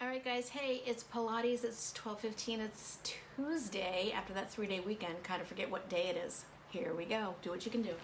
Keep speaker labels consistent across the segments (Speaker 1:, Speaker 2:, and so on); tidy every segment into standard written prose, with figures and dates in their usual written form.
Speaker 1: All right, guys. Hey, it's Pilates. It's 12:15. It's Tuesday after that 3-day weekend. Kind of forget what day it is. Here we go. Do what you can do.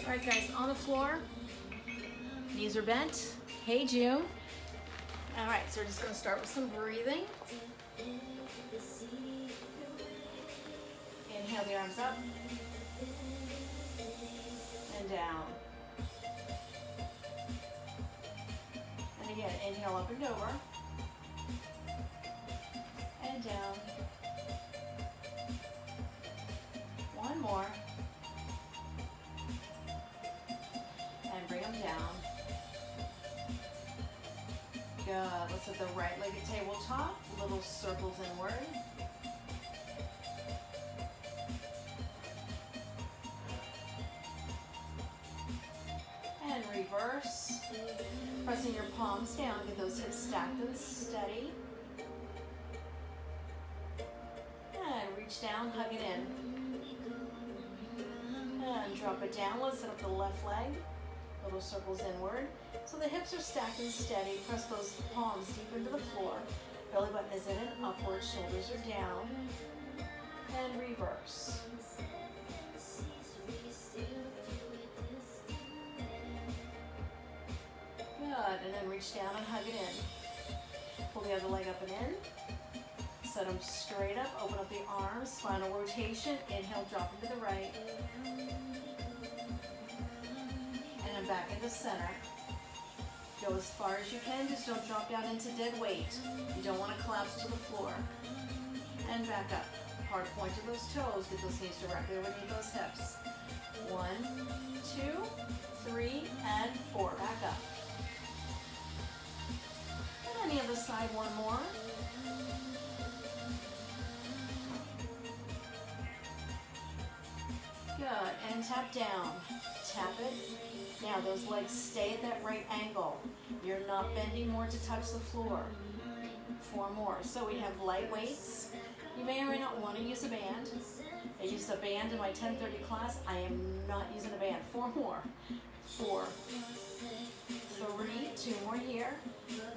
Speaker 1: All right, guys, on the floor, knees are bent. Hey, June. All right, so we're just gonna start with some breathing. Inhale the arms up and down. And again, inhale up and over and down. One more. And bring them down. Good. Let's hit the right-legged tabletop. Little circles inward. And reverse. Pressing your palms down. Get those hips stacked and steady. And reach down, hug it in. And drop it down. Let's set up the left leg. Little circles inward. So the hips are stacked and steady. Press those palms deep into the floor. Belly button is in and upward. Shoulders are down. And reverse. Good. And then reach down and hug it in. Pull the other leg up and in. Set them straight up. Open up the arms. Spinal rotation. Inhale, drop into the right. And back into center. Go as far as you can, just don't drop down into dead weight. You don't want to collapse to the floor. And back up. Hard point to those toes, get those knees directly underneath those hips. 1, 2, 3, and 4. Back up. And on the other side, one more. Good, and tap down. Tap it. Now those legs stay at that right angle. You're not bending more to touch the floor. 4 more. So we have light weights. You may or may not want to use a band. I used a band in my 10:30 class. I am not using a band. 4 more. 4, 3, 2 more here.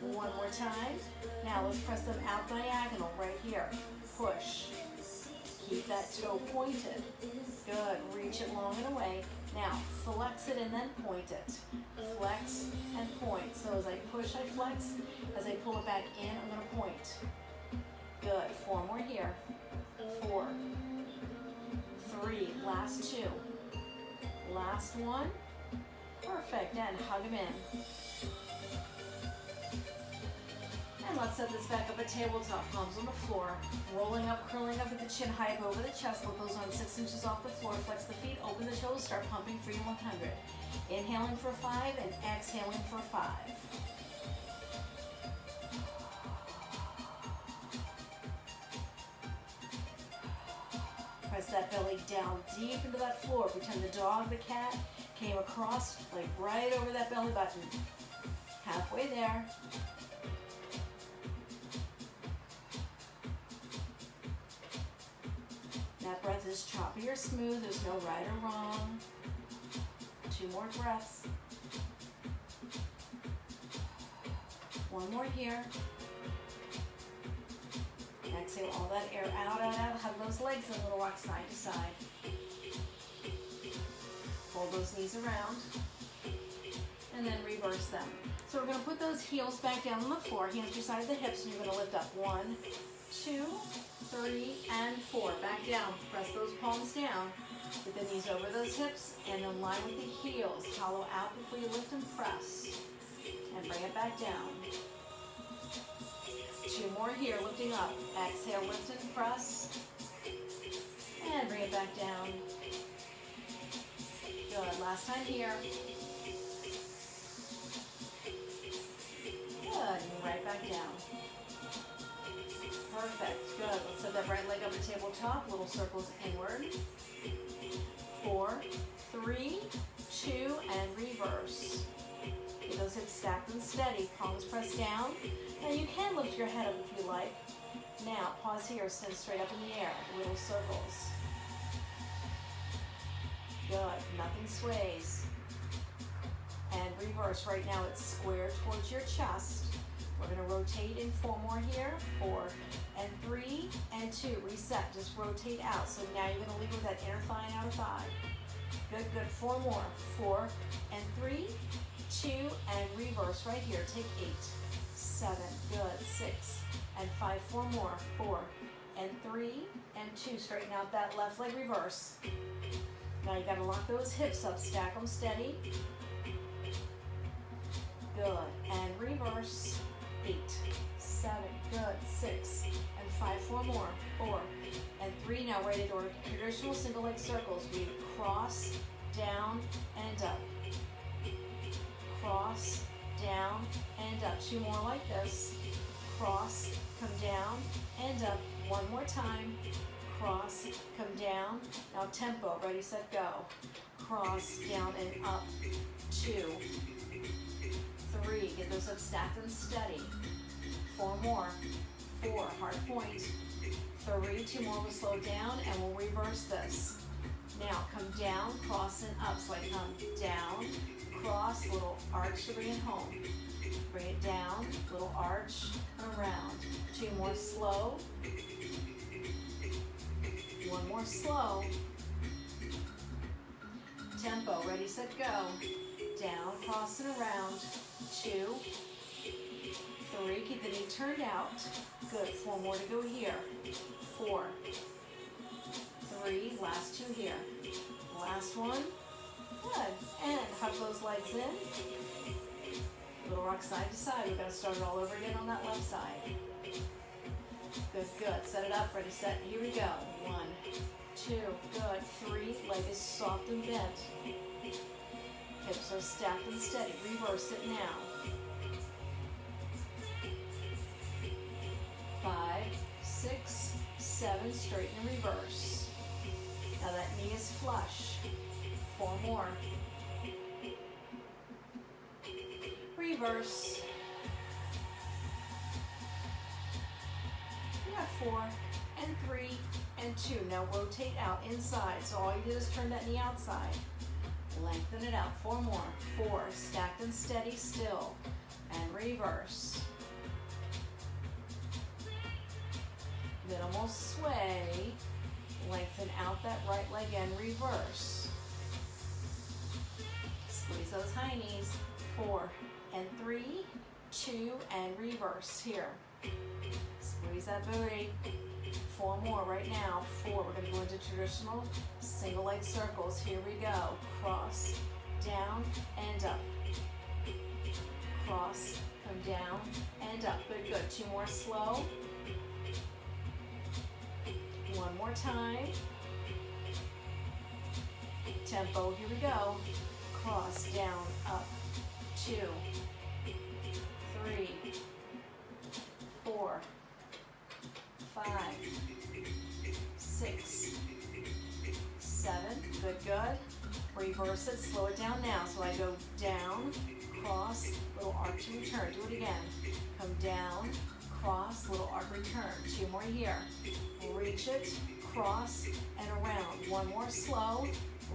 Speaker 1: 1 more time. Now let's press them out diagonal right here. Push. Keep that toe pointed. Good. Reach it long and away. Now, flex it and then point it. Flex and point. So as I push, I flex. As I pull it back in, I'm going to point. Good. 4 more here. 4, 3. Last 2. Last 1. Perfect. And hug them in. And let's set this back up at tabletop, palms on the floor. Rolling up, curling up with the chin high up over the chest. Let those arms 6 inches off the floor. Flex the feet, open the toes, start pumping for your 100. Inhaling for 5 and exhaling for 5. Press that belly down deep into that floor. Pretend the dog, the cat, came across like right over that belly button. Halfway there. That breath is choppy or smooth. There's no right or wrong. 2 more breaths. 1 more here. Exhale all that air out, out, out. Hug those legs a little, rock side to side. Fold those knees around. And then reverse them. So we're going to put those heels back down on the floor. Hands beside the hips, and you're going to lift up. 1, 2, 3, and 4. Back down. Press those palms down. Get the knees over those hips and align with the heels. Hollow out before you lift and press. And bring it back down. 2 more here, lifting up. Exhale, lift and press. And bring it back down. Last time here. Good, and right back down. Perfect, good. Let's set that right leg up to tabletop, little circles inward. 4, 3, 2, and reverse. Get those hips stacked and steady, palms pressed down. Now you can lift your head up if you like. Now, pause here, stand straight up in the air, little circles. Good, nothing sways. And reverse, right now it's square towards your chest. We're gonna rotate in 4 more here, 4 and 3 and 2, reset, just rotate out. So now you're gonna leave with that inner thigh and outer thigh. Good, good, 4 more, 4 and 3, 2 and reverse right here, take 8, 7, good, 6 and 5, 4 more, 4 and 3 and 2, straighten out that left leg, reverse. Now you gotta lock those hips up, stack them steady. Good, and reverse, 8, 7, good, 6 and 5, 4 more, 4 and 3. Now right into our traditional single leg circles. We cross, down, and up. Cross, down, and up. 2 more like this. Cross, come down, and up. 1 more time. Cross, come down. Now tempo, ready, set, go. Cross, down, and up. 2, 3, get those hips stacked and steady. 4 more. 4, hard point. 3, 2 more, we'll slow down and we'll reverse this. Now come down, cross and up. So I come down, cross, little arch to bring it home. Bring it down, little arch, and around. 2 more slow. 1 more slow. Tempo, ready, set, go. Down, cross and around. 2, 3, keep the knee turned out. Good, 4 more to go here. 4, 3, last 2 here. Last one. Good, and hug those legs in. Little rock side to side. We're going to start it all over again on that left side. Good, good. Set it up, ready, set. Here we go. 1, 2, good. 3, leg is soft and bent. Hips are stacked and steady. Reverse it now. 5, 6, 7, straighten and reverse. Now that knee is flush. 4 more. Reverse. You got 4 and 3 and 2. Now rotate out inside. So all you did is turn that knee outside. Lengthen it out. 4 more. 4, stacked and steady still. And reverse. Minimal sway. Lengthen out that right leg and reverse. Squeeze those high knees. 4 and 3, 2 and reverse here. Squeeze that booty. 4 more right now. 4. We're going to go into traditional single leg circles. Here we go. Cross, down, and up. Cross, come down, and up. Good, good. 2 more slow. 1 more time. Tempo, here we go. Cross, down, up. 2, 3, 4, 5, 6, 7. Good, good. Reverse it, slow it down now. So I go down, cross, little arch and return. Do it again. Come down, cross, little arc, return. 2 more here. Reach it, cross, and around. 1 more slow.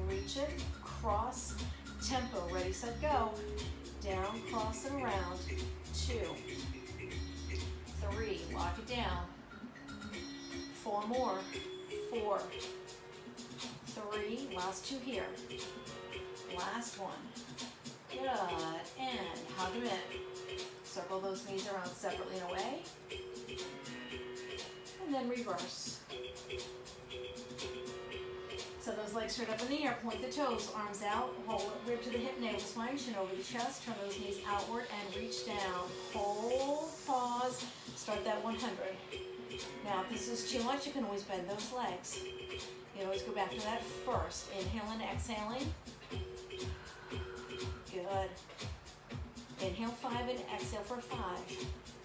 Speaker 1: Reach it, cross, tempo. Ready, set, go. Down, cross, and around. 2, 3, lock it down. 4 more. 4, 3, last 2 here. Last one. Good, and hug them in. Circle those knees around separately and away. And then reverse. So those legs straight up in the air, point the toes, arms out, hold it, rib to the hip, navel spine, chin over the chest, turn those knees outward and reach down. Hold, pause, start that 100. Now if this is too much, you can always bend those legs. You can always go back to that first. Inhaling, exhaling. Good. Inhale 5 and exhale for 5.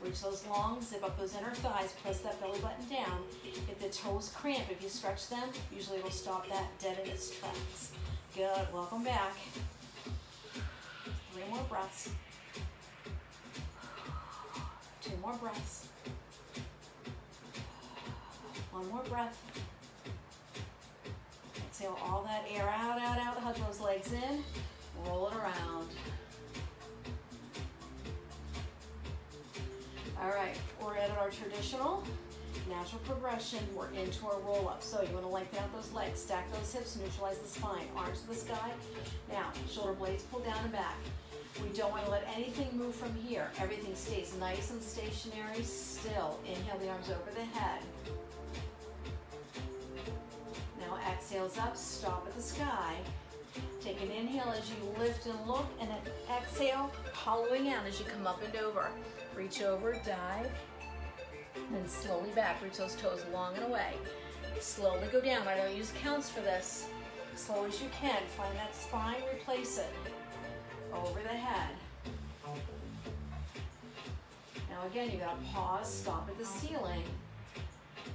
Speaker 1: Reach those long, zip up those inner thighs, press that belly button down. If the toes cramp, if you stretch them, usually it'll stop that dead in its tracks. Good, welcome back. 3 more breaths. 2 more breaths. 1 more breath. Exhale all that air out, out, out. Hug those legs in. Roll it around. All right, we're at our traditional natural progression. We're into our roll-up. So you want to lengthen out those legs, stack those hips, neutralize the spine, arms to the sky. Now, shoulder blades pull down and back. We don't want to let anything move from here. Everything stays nice and stationary still. Inhale the arms over the head. Now exhales up, stop at the sky. Take an inhale as you lift and look, and an exhale, hollowing out as you come up and over. Reach over, dive, then slowly back. Reach those toes long and away. Slowly go down. I don't use counts for this. Slow as you can. Find that spine, replace it. Over the head. Now again, you gotta pause, stop at the ceiling.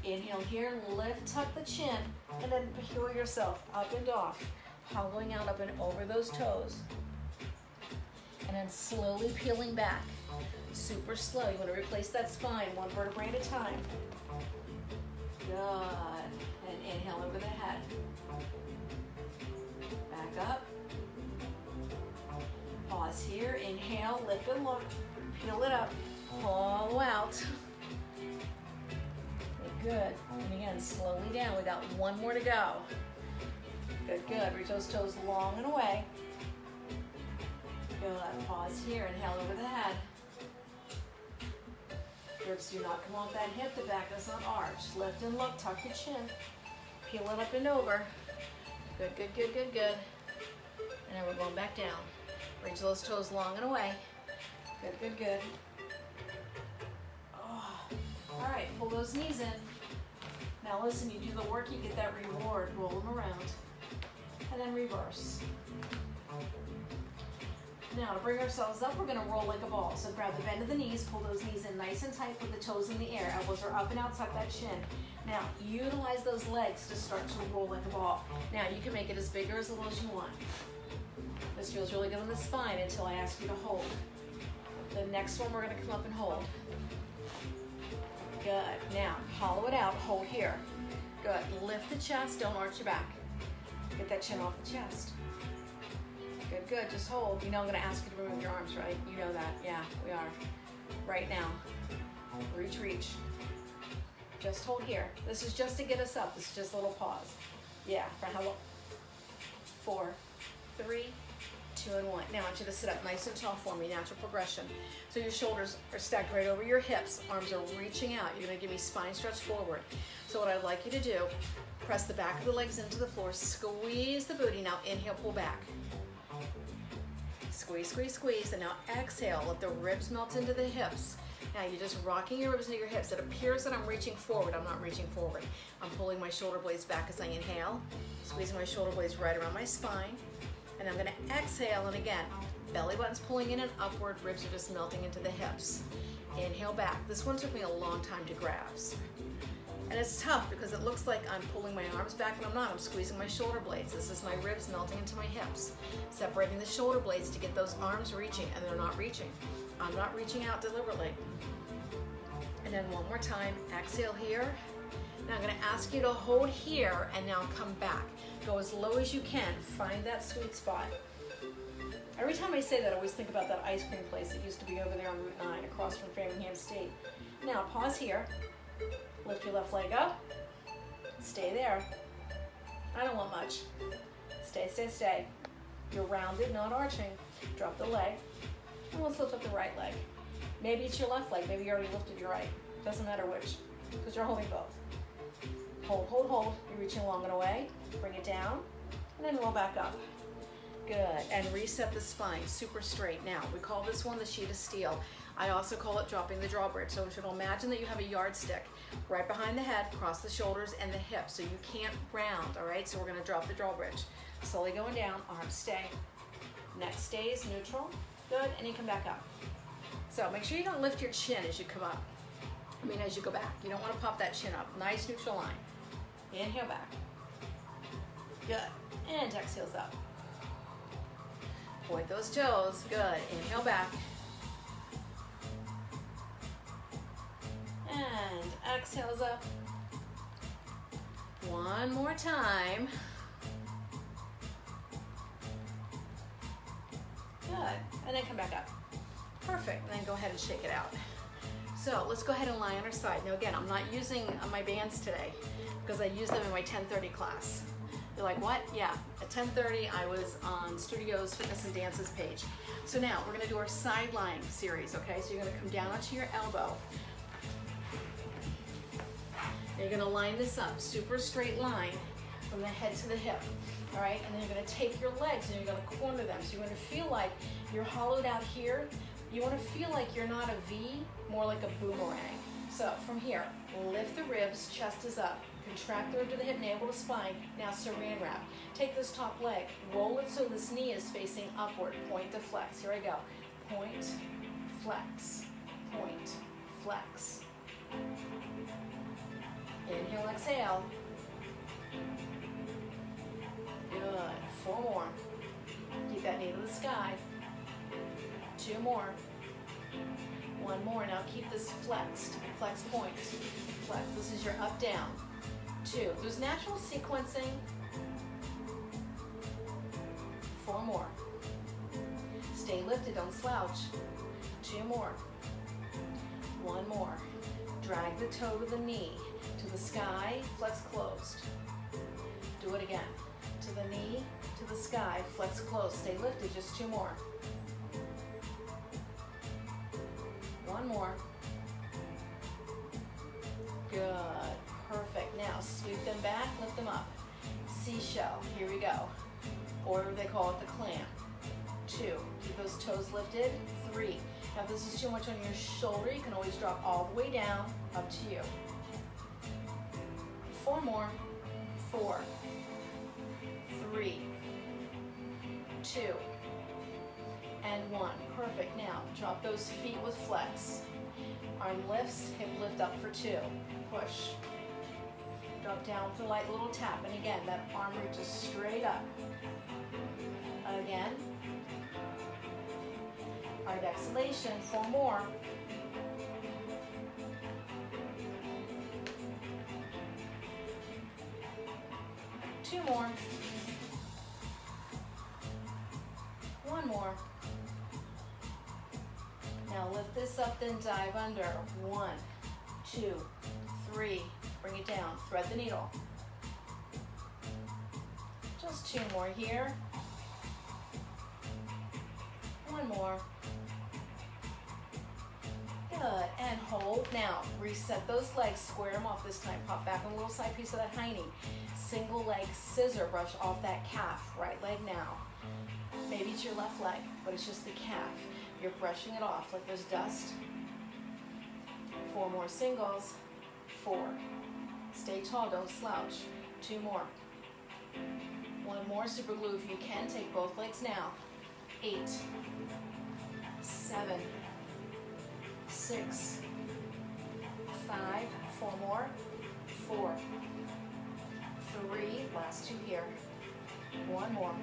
Speaker 1: Inhale here, lift, tuck the chin, and then peel yourself up and off. Hollowing out up and over those toes. And then slowly peeling back. Super slow. You want to replace that spine 1 vertebrae at a time. Good. And inhale over the head. Back up. Pause here. Inhale, lift and look. Peel it up. Hollow out. Good. And again, slowly down. We got 1 more to go. Good, good. Reach those toes long and away. Good. Pause here. Inhale over the head. Ribs do not come off that hip. The back does not arch. Lift and look. Tuck your chin. Peel it up and over. Good, good, good, good, good. And then we're going back down. Reach those toes long and away. Good, good, good. Oh. All right, pull those knees in. Now listen, you do the work, you get that reward. Roll them around. And then reverse. Now to bring ourselves up, we're gonna roll like a ball. So grab the bend of the knees, pull those knees in nice and tight, put the toes in the air. Elbows are up and out, tuck that chin. Now, utilize those legs to start to roll like a ball. Now, you can make it as big or as little as you want. This feels really good on the spine until I ask you to hold. The next one, we're gonna come up and hold. Good. Now, hollow it out, hold here. Good. Lift the chest, don't arch your back. Get that chin off the chest. Good, good. Just hold. You know I'm going to ask you to remove your arms, right? You know that. Yeah, we are. Right now. Reach, reach. Just hold here. This is just to get us up. This is just a little pause. Yeah, for how long? 4, 3, 2, and 1. Now I want you to sit up nice and tall for me. Natural progression. So your shoulders are stacked right over your hips. Arms are reaching out. You're going to give me spine stretch forward. So what I'd like you to do, press the back of the legs into the floor. Squeeze the booty. Now inhale, pull back. Squeeze, squeeze, squeeze, and now exhale. Let the ribs melt into the hips. Now you're just rocking your ribs into your hips. It appears that I'm reaching forward. I'm not reaching forward. I'm pulling my shoulder blades back as I inhale, squeezing my shoulder blades right around my spine. And I'm gonna exhale, and again, belly button's pulling in and upward, ribs are just melting into the hips. Inhale back. This one took me a long time to grasp. And it's tough because it looks like I'm pulling my arms back, but I'm not. I'm squeezing my shoulder blades. This is my ribs melting into my hips. Separating the shoulder blades to get those arms reaching, and they're not reaching. I'm not reaching out deliberately. And then one more time, exhale here. Now I'm gonna ask you to hold here and now come back. Go as low as you can, find that sweet spot. Every time I say that, I always think about that ice cream place that used to be over there on Route 9 across from Framingham State. Now pause here. Lift your left leg up, stay there. I don't want much. Stay, stay, stay. You're rounded, not arching. Drop the leg, and let's lift up the right leg. Maybe it's your left leg, maybe you already lifted your right. Doesn't matter which, because you're holding both. Hold, hold, hold. You're reaching long and away. Bring it down, and then roll back up. Good, and reset the spine, super straight. Now, we call this one the sheet of steel. I also call it dropping the drawbridge. So you should imagine that you have a yardstick right behind the head, across the shoulders and the hips, so you can't round, all right? So we're gonna drop the drawbridge. Slowly going down, arms stay. Neck stays neutral. Good, and you come back up. So make sure you don't lift your chin as you come up. As you go back. You don't want to pop that chin up. Nice neutral line. Inhale back. Good. And exhales up. Point those toes. Good. Inhale back. And exhales up. One more time. Good. And then come back up. Perfect. And then go ahead and shake it out. So let's go ahead and lie on our side. Now again, I'm not using my bands today because I use them in my 10:30 class. You're like, what? Yeah, at 10:30 I was on Studio's Fitness and Dances page. So now we're gonna do our side lying series, okay? So you're gonna come down onto your elbow. Now you're gonna line this up, super straight line from the head to the hip, all right? And then you're gonna take your legs and you're gonna corner them. So you're gonna feel like you're hollowed out here. You wanna feel like you're not a V, more like a boomerang. So from here, lift the ribs, chest is up. Contract the rib to the hip, navel to spine. Now saran wrap. Take this top leg, roll it so this knee is facing upward. Point to flex. Here I go. Point, flex, point, flex. Inhale, exhale. Good. 4 more. Keep that knee to the sky. 2 more. 1 more. Now keep this flexed. Flex point. Flex. This is your up, down. 2. There's natural sequencing. 4 more. Stay lifted, don't slouch. 2 more. 1 more. Drag the toe to the knee, to the sky, flex closed. Do it again. To the knee, to the sky, flex closed. Stay lifted, just 2 more. 1 more. Good. Perfect. Now sweep them back, lift them up. Seashell. Here we go. Or they call it the clam. 2. Keep those toes lifted. 3. Now if this is too much on your shoulder, you can always drop all the way down. Up to you. 4 more. 4. 3. 2. And 1. Perfect. Now drop those feet with flex. Arm lifts, hip lift up for 2. Push. Drop down with a light little tap. And again, that arm reaches straight up. Again. Hard exhalation. 4 more. 2 more. 1 more. Now lift this up, then dive under. 1, 2, 3. Bring it down. Thread the needle. Just 2 more here. 1 more. Good. And hold. Now reset those legs. Square them off this time. Pop back on a little side piece of that high knee. Single leg scissor brush off that calf. Right leg now. Maybe it's your left leg, but it's just the calf. You're brushing it off like there's dust. 4 more singles. 4. Stay tall, don't slouch. 2 more. 1 more, super glue if you can. Take both legs now. 8, 7, 6, 5, 4 more. 4, 3, last 2 here. 1 more.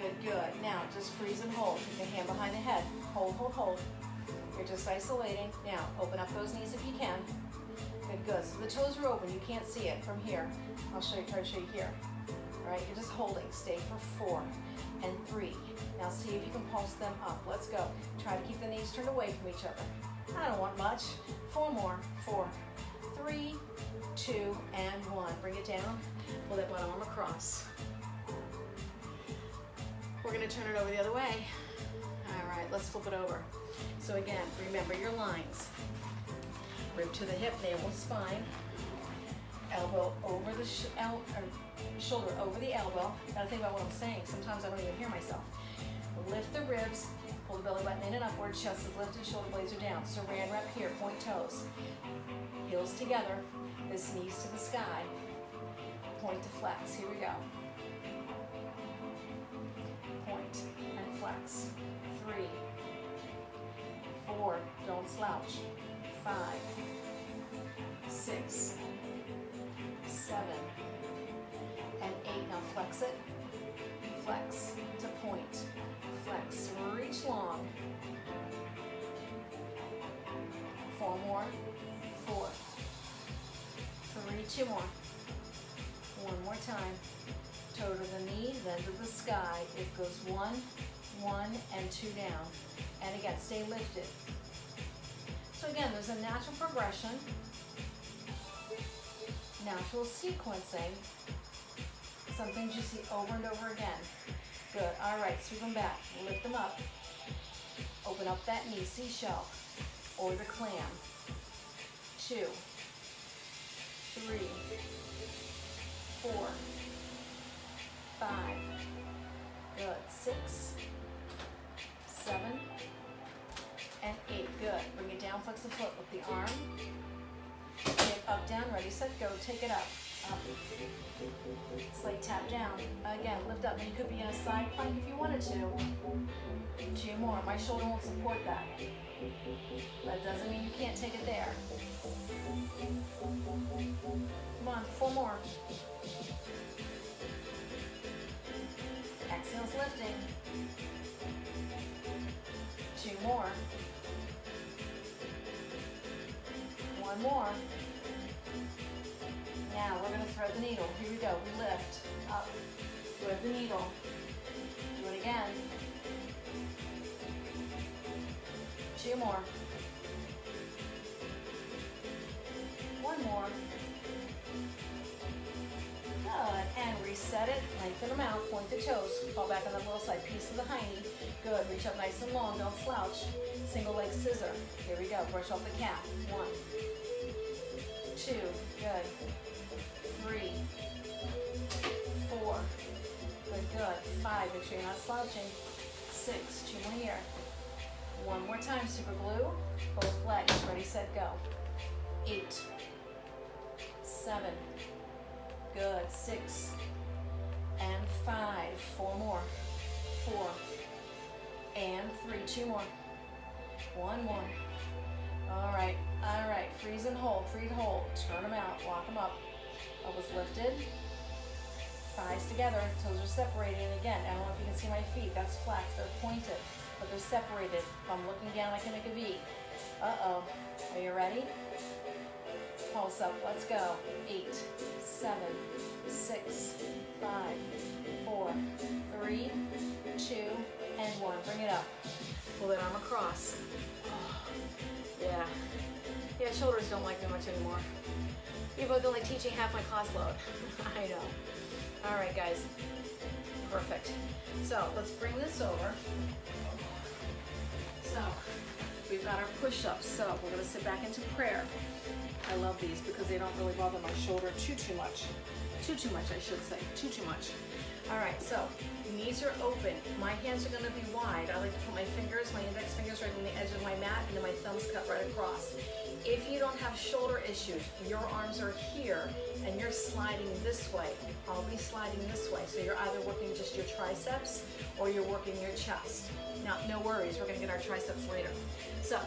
Speaker 1: Good, good. Now just freeze and hold. Keep the hand behind the head. Hold, hold, hold. You're just isolating. Now open up those knees if you can. Good, good. So the toes are open. You can't see it from here. I'll show you, try to show you here. All right, you're just holding. Stay for 4 and 3. Now see if you can pulse them up. Let's go. Try to keep the knees turned away from each other. I don't want much. 4 more. 4, 3, 2, and 1. Bring it down. Pull that bottom arm across. We're going to turn it over the other way. All right, let's flip it over. So again, remember your lines. Rib to the hip, navel to spine. Elbow over the shoulder over the elbow. Gotta think about what I'm saying. Sometimes I don't even hear myself. Lift the ribs, pull the belly button in and upward, chest is lifted, shoulder blades are down. Saran wrap here, point toes. Heels together, this knees to the sky. Point to flex, here we go. Point, and legs. 3, 4, don't slouch. 5, 6, 7, and 8. Now flex it. Flex to point. Flex, reach long. 4 more. 4, 3, 2 more. One more time. Toe to the knee, then to the sky. It goes 1, 1, and 2 down. And again, stay lifted. So again, there's a natural progression, natural sequencing. Some things you see over and over again. Good. All right, sweep them back. Lift them up. Open up that knee, seashell, or the clam. 2, 3, 4, 5. Good. 6, 7, and 8. Good. Bring it down, flex the foot with the arm. Get up, down, ready, set, go. Take it up. Up. Slight tap down. Again, lift up. And you could be in a side plank if you wanted to. 2 more. My shoulder won't support that. That doesn't mean you can't take it there. Come on, 4 more. Exhale's lifting. 2 more. 1 more. Now we're going to thread the needle. Here we go. We lift. Up. Thread the needle. Do it again. 2 more. 1 more. Good. And reset it. Lengthen them out. Point the toes. Fall back on the little side. Piece of the hiney. Good. Reach up nice and long. Don't slouch. Single leg scissor. Here we go. Brush off the calf. 1, 2. Good. 3, 4. Good. 5. Make sure you're not slouching. 6. 2 more here. 1 more time. Super glue. Both legs. Ready, set, go. 8, 7. Good. 6 and 5. 4 more. 4 and 3. 2 more. 1 more. All right. All right. Freeze and hold. Free to hold. Turn them out. Walk them up. Elbows lifted. Thighs together. Toes are separated. And again, I don't know if you can see my feet. That's flex. They're pointed, but they're separated. If I'm looking down, I can make a V. Uh-oh. Are you ready? Pulse up. Let's go. 8, 7, 6, 5, 4, 3, 2, and 1. Bring it up. Pull that arm across. Yeah. Yeah, shoulders don't like me much anymore. You're both only teaching half my class load. I know. All right, guys. Perfect. So let's bring this over. So we've got our push-ups. So we're going to sit back into prayer. I love these because they don't really bother my shoulder too much. Too much, I should say. Too much. All right, so knees are open. My hands are going to be wide. I like to put my fingers, my index fingers right on the edge of my mat, and then my thumbs cut right across. If you don't have shoulder issues, your arms are here, and you're sliding this way. I'll be sliding this way. So you're either working just your triceps, or you're working your chest. Now, no worries. We're going to get our triceps later. So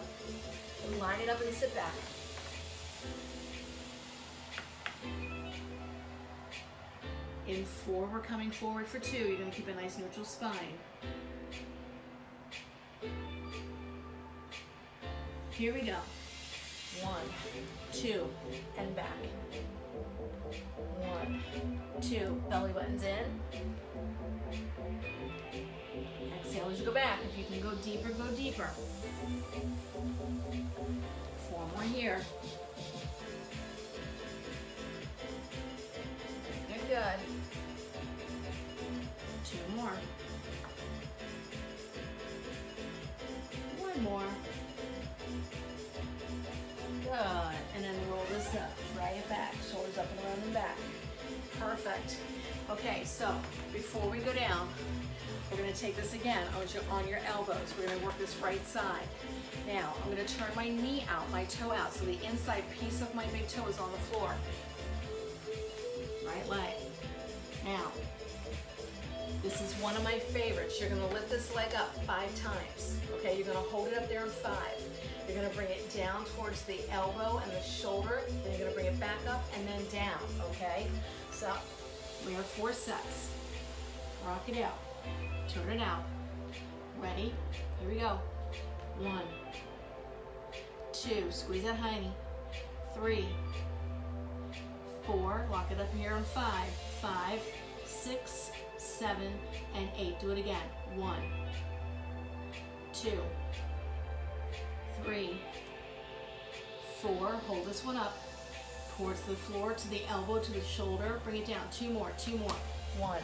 Speaker 1: line it up and sit back. In 4, we're coming forward for 2. You're going to keep a nice neutral spine. Here we go. 1, 2, and back. 1, 2, belly buttons in. Exhale as you go back. If you can go deeper, go deeper. 4 more here. Good. 2 more. 1 more. Good. And then roll this up. Drag it back. Shoulders up and around and back. Perfect. Okay, so before we go down, we're going to take this again on your elbows. We're going to work this right side. Now, I'm going to turn my knee out, my toe out, so the inside piece of my big toe is on the floor. Right leg. Now, This is one of my favorites. You're gonna lift this leg up 5 times. Okay, you're gonna hold it up there in 5. You're gonna bring it down towards the elbow and the shoulder, then you're gonna bring it back up and then down, okay? So, we have 4 sets. Rock it out, turn it out. Ready? Here we go. 1, 2, squeeze that hiney. 3, 4, lock it up here on 5. 5, 6, 7, and 8. Do it again. 1, 2, 3, 4. Hold this one up towards the floor, to the elbow, to the shoulder. Bring it down. 2 more. 2 more. 1.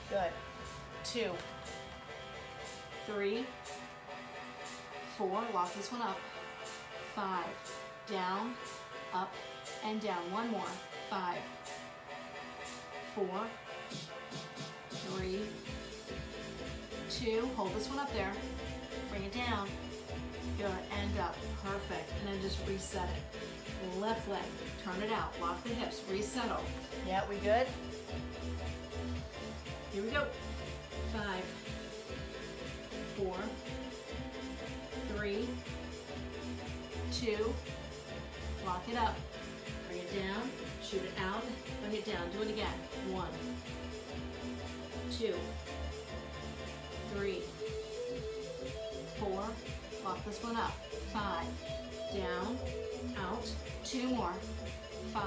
Speaker 1: Good. 2, 3, 4. Lock this one up. 5. Down, up, and down. 1 more. 5, 4, 3, 2. Hold this one up there. Bring it down. Good. And up. Perfect. And then just reset it. Left leg. Turn it out. Lock the hips. Resettle. Yeah, we good? Here we go. 5, 4, 3, 2. Lock it up. Bring it down. Shoot it out. Bring it down. Do it again. 1, 2, 3, 4. Lock this one up. 5. Down. Out. 2 more. 5,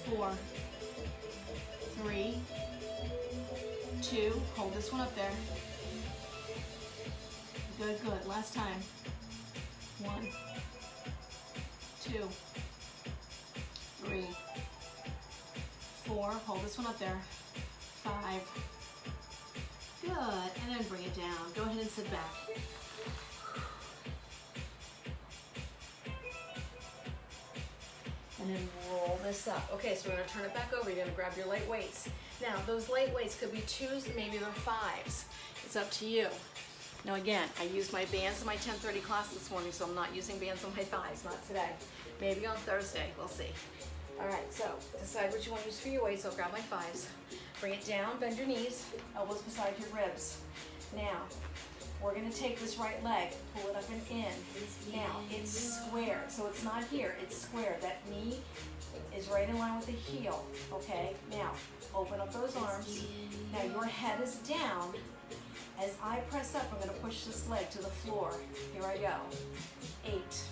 Speaker 1: 4, 3, 2. Hold this one up there. Good, good. Last time. 1, 2, 3, 4. Hold this one up there. 5. Good. And then bring it down. Go ahead and sit back. And then roll this up. Okay, so we're gonna turn it back over. You're gonna grab your light weights. Now, those light weights could be 2s, maybe they're 5s. It's up to you. Now again, I used my bands in my 10:30 class this morning, so I'm not using bands on my thighs, not today. Maybe on Thursday, we'll see. All right, so decide what you want to use for your weights. I'll grab my 5s. Bring it down, bend your knees, elbows beside your ribs. Now, we're gonna take this right leg, pull it up and in. Now, it's square, so it's not here, it's square. That knee is right in line with the heel, okay? Now, open up those arms. Now, your head is down. As I press up, I'm gonna push this leg to the floor. Here I go. 8,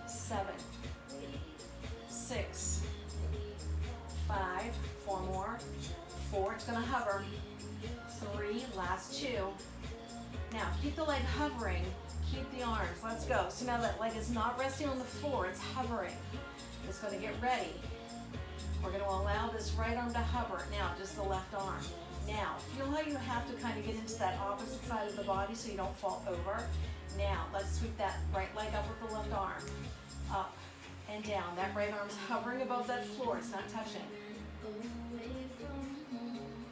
Speaker 1: 7, 6, 5, 4 more. 4, it's gonna hover. 3, last 2. Now, keep the leg hovering, keep the arms, let's go. So now that leg is not resting on the floor, it's hovering. It's gonna get ready. We're gonna allow this right arm to hover. Now, just the left arm. Now, feel how you have to kind of get into that opposite side of the body so you don't fall over. Now, let's sweep that right leg up with the left arm. Up and down. That right arm's hovering above that floor, it's not touching.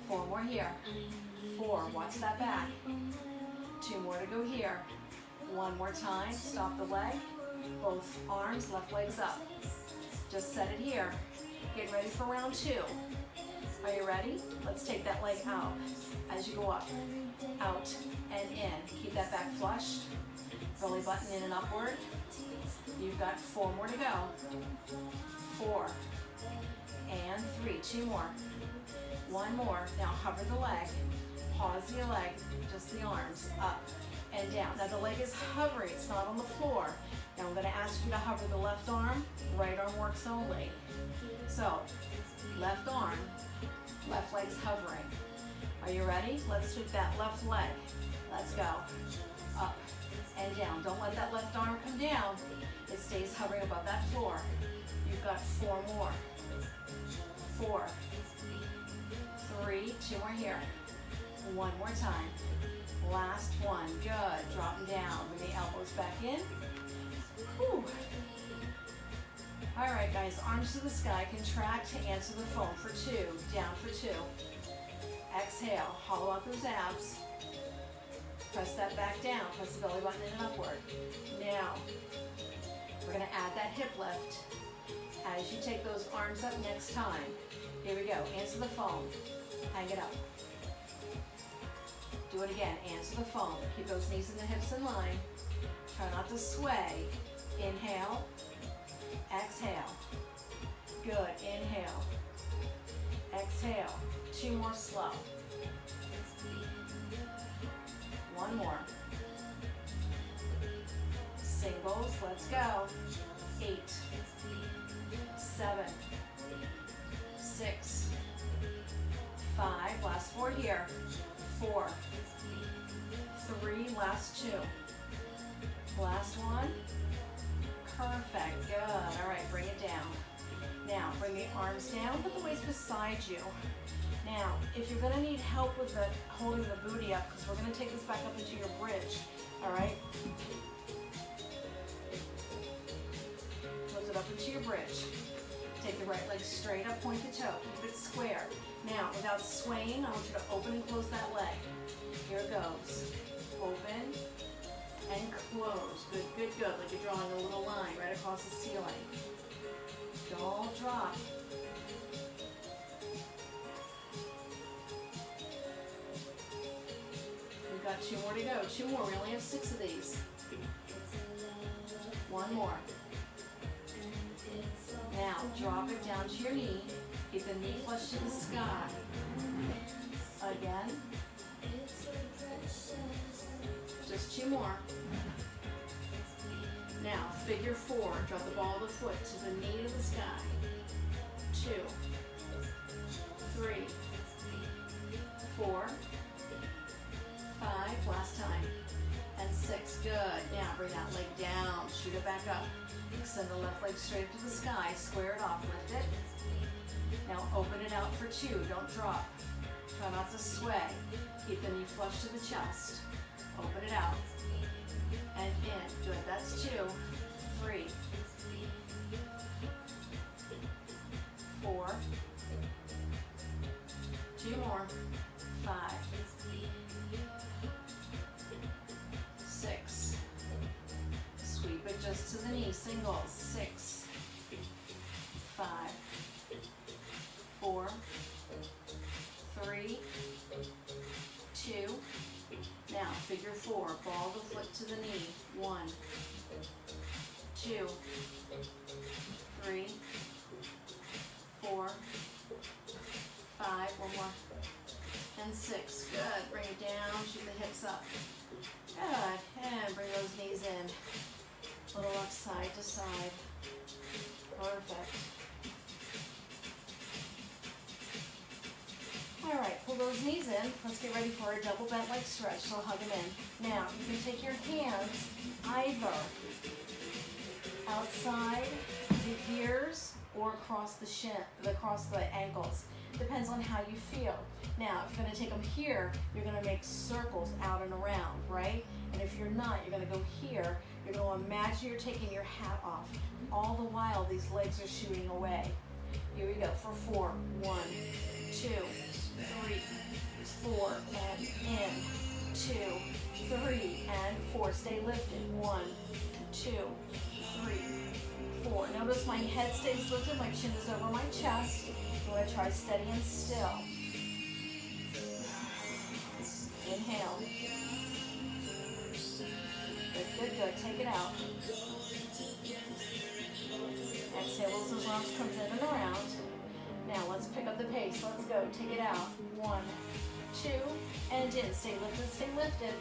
Speaker 1: 4 more here. 4, watch that back. 2 more to go here. 1 more time, stop the leg. Both arms, left leg's up. Just set it here. Get ready for round 2. Are you ready? Let's take that leg out as you go up, out and in. Keep that back flushed, belly button in and upward. You've got 4 more to go. 4 and 3, 2 more. 1 more. Now hover the leg. Pause the leg, just the arms, up and down. Now the leg is hovering, it's not on the floor. Now I'm gonna ask you to hover the left arm, right arm works only. So, left arm, left leg's hovering. Are you ready? Let's sweep that left leg. Let's go. Up and down. Don't let that left arm come down. It stays hovering above that floor. You've got 4 more. 4, 3, 2 more here. 1 more time. Last one. Good. Drop them down. Bring the elbows back in. Whew. All right, guys. Arms to the sky. Contract to answer the phone for 2. Down for 2. Exhale. Hollow out those abs. Press that back down. Press the belly button in and upward. Now, we're going to add that hip lift as you take those arms up next time. Here we go. Answer the phone. Hang it up. Do it again. Answer the phone. Keep those knees and the hips in line. Try not to sway. Inhale. Exhale. Good. Inhale. Exhale. 2 more slow. 1 more. Singles. Let's go. 8, 7, 6, 5. Last 4 here. 4, 3. Last 2. Last 1. Perfect. Good. All right, bring it down. Now, bring the arms down, put the weights beside you. Now, if you're gonna need help with holding the booty up, because we're gonna take this back up into your bridge, all right? Lift it up into your bridge. Take the right leg straight up, point the toe, keep it square. Now, without swaying, I want you to open and close that leg. Here it goes. Open and close. Good, good, good. Like you're drawing a little line right across the ceiling. Don't drop. We've got 2 more to go. 2 more. We only have 6 of these. 1 more. Now, drop it down to your knee. Keep the knee flush to the sky. Again. Just 2 more. Now, figure 4. Drop the ball of the foot to the knee to the sky. 2, 3, 4, 5. Last time. And 6. Good. Now, bring that leg down. Shoot it back up. Extend the left leg straight up to the sky. Square it off. Lift it. Now, open it out for 2. Don't drop. Try not to sway. Keep the knee flush to the chest. Open it out. And in. Good. That's 2, 3, 4. 2 more. 5, 6. Sweep it just to the knee. Singles. 6, 5, 4, 3, 2. Now, figure 4. Ball the foot to the knee. 1, 2, 3, 4, 5. 1 more. And 6. Good. Bring it down. Shoot the hips up. Good. And bring those knees in. Little rock side to side. Perfect. All right, pull those knees in. Let's get ready for a double bent leg stretch, so hug them in. Now, you can take your hands either outside the ears or across the ankles. Depends on how you feel. Now, if you're gonna take them here, you're gonna make circles out and around, right? And if you're not, you're gonna go here. You're gonna imagine you're taking your hat off. All the while, these legs are shooting away. Here we go for 4. 1, 2, 3, 4, and in. 2, 3, and 4. Stay lifted. 1, 2, 3, 4. Notice my head stays lifted, my chin is over my chest. I'm going to try steady and still. Inhale. Good, good, good. Take it out. Exhale as those arms come in and around. Now let's pick up the pace. Let's go. Take it out. 1, 2, and in. Stay lifted, stay lifted.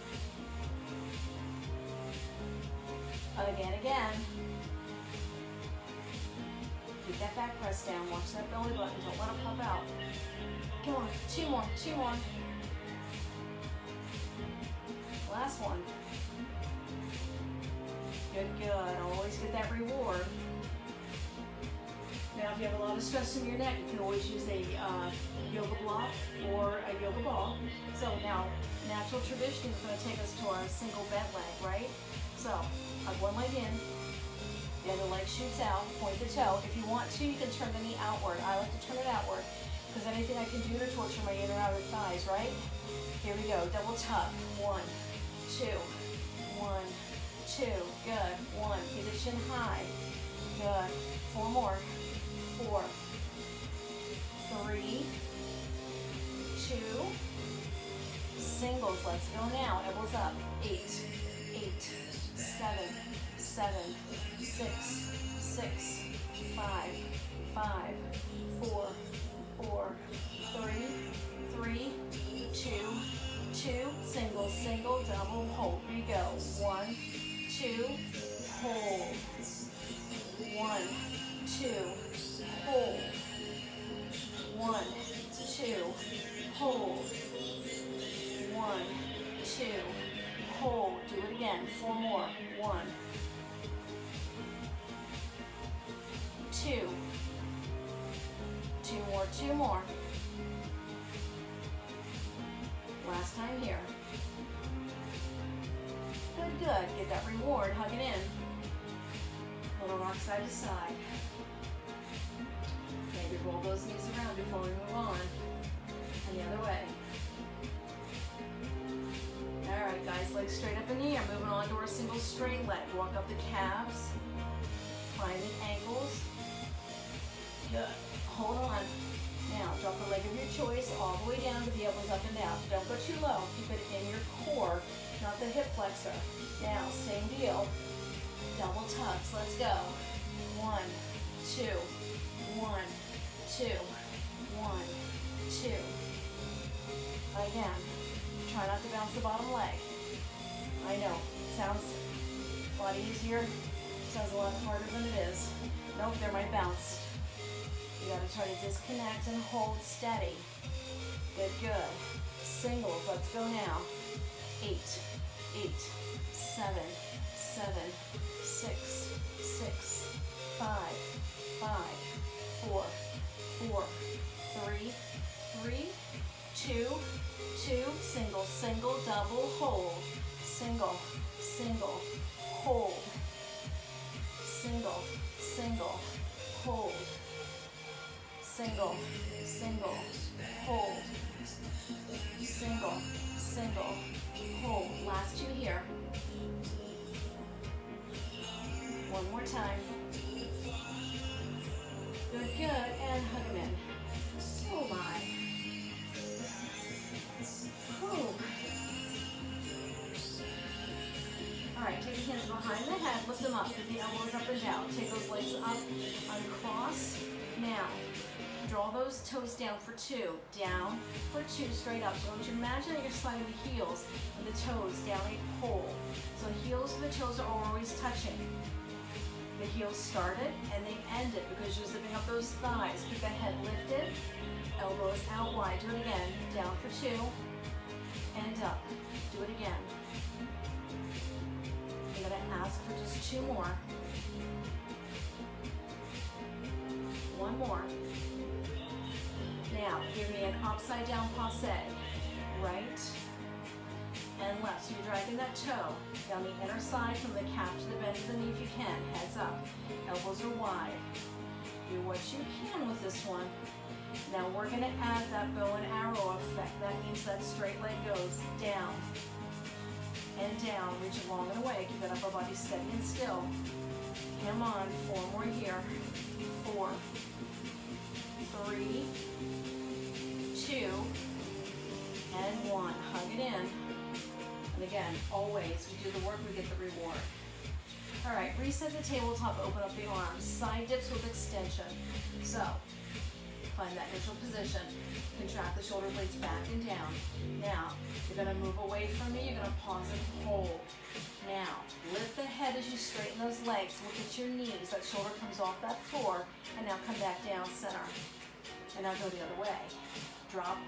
Speaker 1: Again, again. Keep that back press down. Watch that belly button. Don't let it pop out. Come on. 2 more. 2 more. Last one. Good, good. Always get that reward. Now, if you have a lot of stress in your neck, you can always use a yoga block or a yoga ball. So now, natural tradition is going to take us to our single bent leg, right? So, hug one leg in. The other leg shoots out, point the toe. If you want to, you can turn the knee outward. I like to turn it outward because anything I can do to torture my inner outer thighs, right? Here we go, double tug. 1, 2, 1, 2. Good. 1. Keep the chin high. Good. 4 more. 4, 3, Singles, let's go now. Elbows up. 8, 8, 7, 7, 6, 6, 5, 5, 4, 4, 3, 3, 2, 2. Single, single, double, hold. Here you go. 1, 2, hold. 1, 2, hold. 1, 2, hold. 1, 2, hold. Do it again. 4 more. 1, 2. 2 more, 2 more. Last time here. Good, good. Get that reward. Hug it in. Little rock side to side. Maybe roll those knees around before we move on. And the other way. All right, guys, legs straight up in the air. Moving on to our single straight leg. Walk up the calves. Find the ankles. Good. Hold on. Now, drop the leg of your choice all the way down to the elbows up and down. Don't go too low. Keep it in your core, not the hip flexor. Now, same deal. Double tucks. Let's go. 1, 2, 1, 2, 1, 2. Again. Try not to bounce the bottom leg. I know. Sounds a lot easier. Sounds a lot harder than it is. Nope, there might bounce. You gotta try to disconnect and hold steady. Good, good. Singles, let's go now. 8, 8, 7, 7, 6, 6, 5, 5, 4, 4, 3, 3, 2, 2. Single, single, double, hold. Single, single, hold. Single, single, hold. Single, single, hold. Single, single, hold. Last 2 here. One more time. Good, good. And hug them in. Oh my. Whew. All right, take your hands behind the head. Lift them up. Get the elbows up and down. Take those legs up. Uncross. Now. Draw those toes down for 2, down for 2, straight up. So I want you to imagine that you're sliding the heels and the toes down a pole. So the heels and the toes are always touching. The heels started and they ended because you're zipping up those thighs. Keep the head lifted, elbows out wide. Do it again. Down for 2 and up. Do it again. You're going to ask for just 2 more. 1 more. Now, give me an upside down passe, right and left. So you're dragging that toe down the inner side from the calf to the bend of the knee if you can. Heads up, elbows are wide. Do what you can with this one. Now we're gonna add that bow and arrow effect. That means that straight leg goes down and down, reach long and away. Keep that upper body steady and still. Come on, 4 more here. 4, 3, 2, and 1. Hug it in. And again, always, we do the work, we get the reward. All right, reset the tabletop, open up the arms. Side dips with extension. So, find that neutral position. Contract the shoulder blades back and down. Now, you're gonna move away from me, you're gonna pause and hold. Now, lift the head as you straighten those legs. Look at your knees, that shoulder comes off that floor, and now come back down center. And now go the other way. Drop,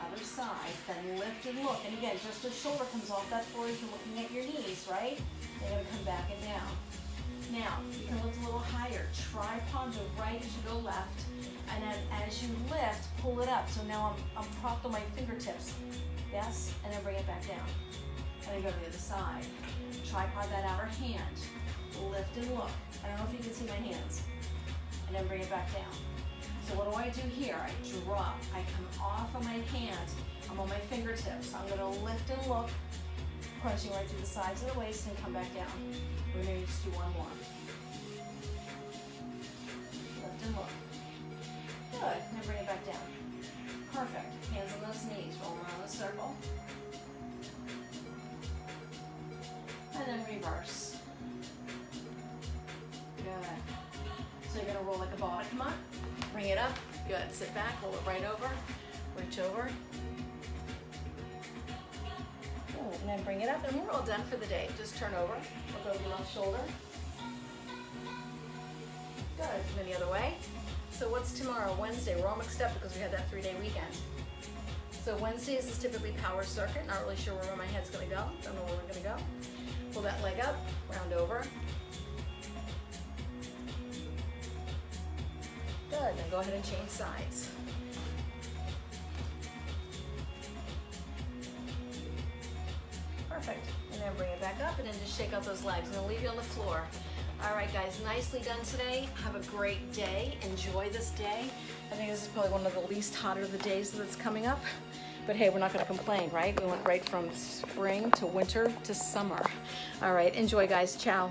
Speaker 1: other side, then lift and look. And again, just the shoulder comes off that floor as you're looking at your knees, right? They're gonna come back and down. Now, you can lift a little higher. Tripod to right as you go left. And then as you lift, pull it up. So now I'm propped on my fingertips. Yes? And then bring it back down. And then go to the other side. Tripod that outer hand. Lift and look. I don't know if you can see my hands. And then bring it back down. So what do I do here? I drop. I come off of my hand. I'm on my fingertips. I'm going to lift and look, crunching right through the sides of the waist and come back down. We're going to just do 1 more. Lift and look. Good. Now bring it back down. Perfect. Hands on those knees. Roll around the circle. and then reverse. Good. So you're gonna roll like a ball. Come on, bring it up. Good, sit back, roll it right over, reach over. Good. And then bring it up, and we're all done for the day. Just turn over, look over your left shoulder. Good, and then the other way. So what's tomorrow? Wednesday. We're all mixed up because we had that 3-day weekend. So Wednesdays is typically power circuit. Not really sure where my head's gonna go. Don't know where we're gonna go. Pull that leg up, round over. Good, then go ahead and change sides. Perfect, and then bring it back up and then just shake out those legs. I'm gonna leave you on the floor. All right, guys, nicely done today. Have a great day. Enjoy this day. I think this is probably one of the least hotter of the days that's coming up. But hey, we're not gonna complain, right? We went right from spring to winter to summer. All right, enjoy, guys. Ciao.